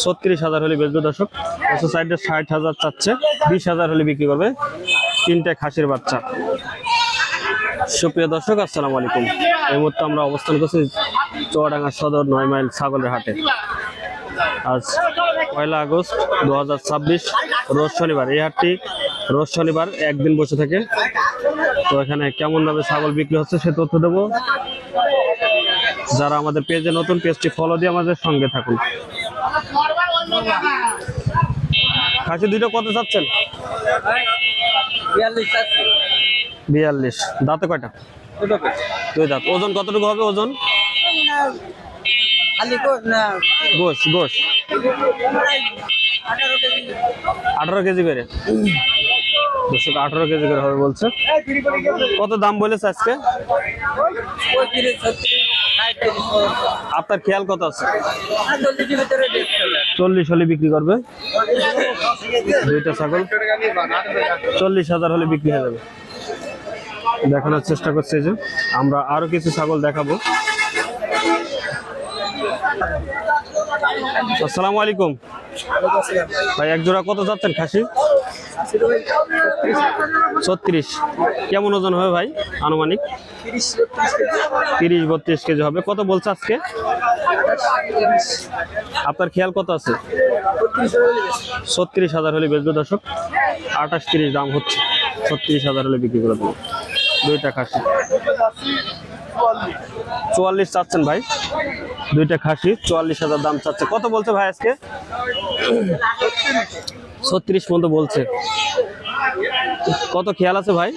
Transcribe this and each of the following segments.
36,000 হলে বেচবে দর্শক। সাইডে 60,000 চাচ্ছে, 20,000 হলে বিক্রি করবে। তিনটে খাসির বাচ্চা। সুপ্রিয় দর্শক, আসসালামু আলাইকুম। এই মুহূর্তে আমরা অবস্থান করছি চুয়াডাঙ্গা সদর 9 মাইল ছাগলের হাটে। আজ 1 আগস্ট 2026 রোজ শনিবার। এই হাটটি রোজ শনিবার একদিন বসে থাকে। তো এখানে কেমন দামে ছাগল বিক্রি হচ্ছে সে তথ্য দেবো। যারা আমাদের পেজে নতুন, পেজটি ফলো দিয়ে আমাদের সঙ্গে থাকুন। খাসি দুটো কত চাচ্ছেন? 42। দাঁতে কয়টা? দুই দাঁত। ওজন কতটুকু হবে? ওজন গোশ 18 কেজি করে। 18 কেজি করে হবে বলছে। কত দাম বলেছে আজকে? আপনার খেয়াল কত আছে? 40 হলে বিক্রি করবে। দুইটা ছাগল 40,000 হলে বিক্রি হয়ে যাবে। দেখানোর চেষ্টা করছে যে আমরা আরো কিছু ছাগল দেখাবো। আসসালামু আলাইকুম ভাই, এক জোড়া কত যাচ্ছেন খাসি? 36। কেমন ওজন হবে ভাই আনুমানিক? 30-32 কেজি হবে। কত বলছে আজকে? আপনার খেয়াল কত আছে? 36,000 হলে বেচবে দর্শক। 28-30 দাম হচ্ছে। 36,000 হলে বিক্রি করে দেবো। দুইটা খাসি 44 চাচ্ছেন ভাই। দুইটা খাসি 44,000 দাম চাচ্ছে। কত বলছে ভাই আজকে? 36 পর্যন্ত বলছে। কত খেয়াল আছে ভাই?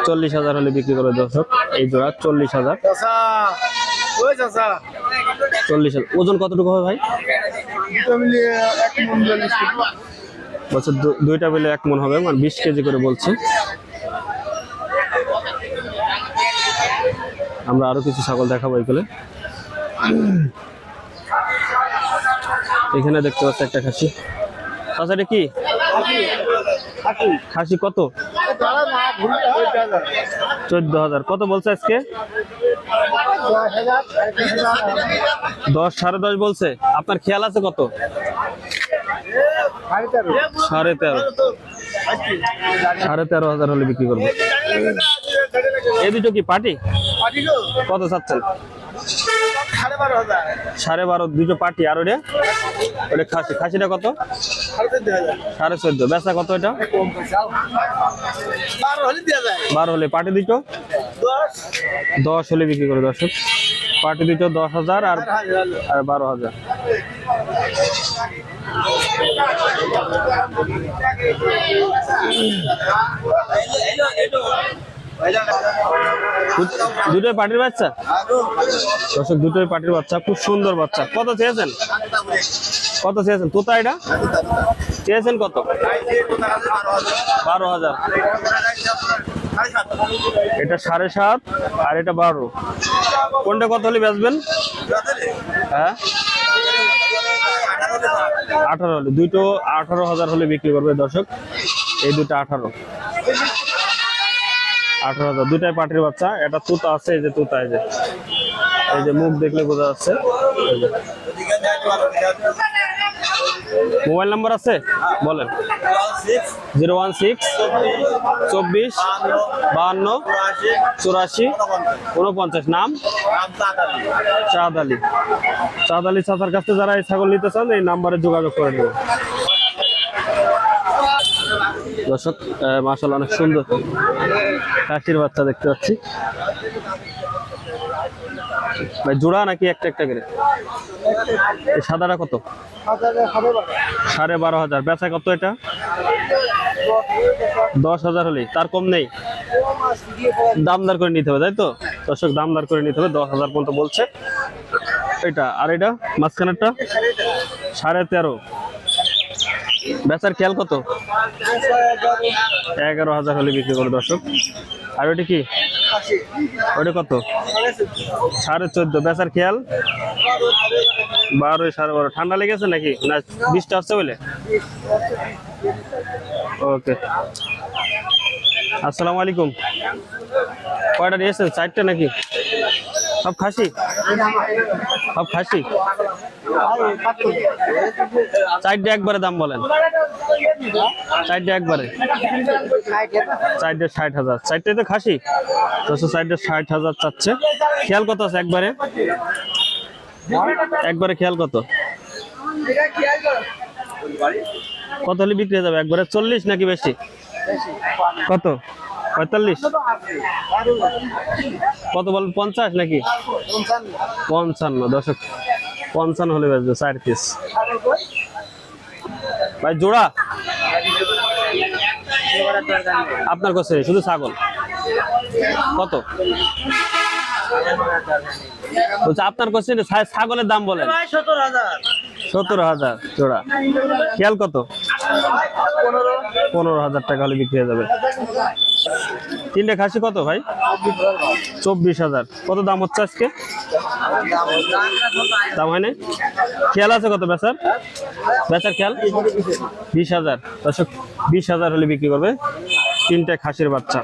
40,000 হলে বিক্রি করে দর্শক। এই জোড়া 40,000। 40,000। ওজন কতটুকু হবে ভাই? বলছে দুইটা মিলে 1 মণ হবে, মানে 20 কেজি করে বলছে। আমরা আরো কিছু ছাগল দেখাবো এগুলো। এখানে দেখতে পাচ্ছি একটা খাসি। আচ্ছা, এটা কি খাসি? কত? 14,000। কত বলছে আজকে? 10, 10.5 বলছে। আপনার খেয়াল আছে কত? 13,500 হলে বিক্রি করবে। এই দুটো কি পার্টি? কত চাচ্ছেন? 12,500। দুটো পার্টি। আর ওটা খাসি। খাসিটা কত? 14,500। বেচা কত এটা? 12 হলে। পার্টি দুটো 10 হলে বিক্রি করে দর্শক। পার্টি দুটো 10,000 আর 12,000। দুটোই পার্টির বাচ্চা দর্শক। দুটোই পার্টির বাচ্চা, খুব সুন্দর বাচ্চা। কত চেয়েছেন? কত চেয়েছেন? তোতা এটা চেয়েছেন কত? 12,000। এটা 7.5 আর এটা 12। কোনটা কত হলে বেচবেন? হ্যাঁ, 18 হলে। দুটো 18,000 হলে বিক্রি করবে দর্শক। এই দুটো 18,000। দুটাই পাটির বাচ্চা। এটা তুতা আছে, এই যে তুতা, এই যে মুখ দেখলে বোঝা যাচ্ছে। মোবাইল নাম্বার আছে বলেন। 016 24 52 84 49। নাম? চাঁদ আলী। চাঁদ আলী চাচার কাছে যারা এই ছাগল নিতে চান এই নাম্বারে যোগাযোগ করে নেবেন দর্শক। মাশাআল্লাহ, অনেক সুন্দর খাসির বাচ্চা দেখতে পাচ্ছি ভাই। জোড়া নাকি একটা একটা করে? এই সাদাটা কত? 12,500। বেচা কত এটা? 10,000 হলে। তার কম নেই? দামদার করে নিতে হবে, তাই তো দর্শক? দামদার করে নিতে হবে। 10,000 পর্যন্ত বলছে এটা। আর এটা মাঝখানেরটা 13.5। বেচার খেয়াল কত? 11,000 হলে বিক্রি করে দর্শক। আর ওটা কি? ওটা কত? 14.5। বেচার খেয়াল 12, 12.5। ঠান্ডা লেগেছে নাকি না বৃষ্টি আসছে বলে? ওকে। আসসালামু আলাইকুম। কয়টা নিয়েছেন? 4টে নাকি? সব খাসি? সব খাসি। চারটে একবারে দাম বলেন, চারটে একবারে, চারটে 60,000, চারটে তো খাসি তো, চারটে 60,000 চাচ্ছে। খেয়াল কত আছে একবারে, একবারে খেয়াল কত, কত হলে বিক্রি হয়ে যাবে একবারে? 40 নাকি বেশি? কত? 45? কত বলেন, 50 নাকি? 55। দর্শক 55 হলে বেচবে 4 পিস। ভাই জোড়া আপনার কাছে শুধু ছাগল কত বলছে? আপনার কাছে ছাগলের দাম বলেন। 17,000 জোড়া। খেয়াল কত? 15,000 টাকা হলে বিক্রি হয়ে যাবে। তিনটে খাসি কত ভাই? 24,000। কত দাম হচ্ছে আজকে? দাম হয় না? খেয়াল আছে কত বেচার? বেচার খেয়াল 20,000। দর্শক 20,000 হলে বিক্রি করবে তিনটে খাসির বাচ্চা।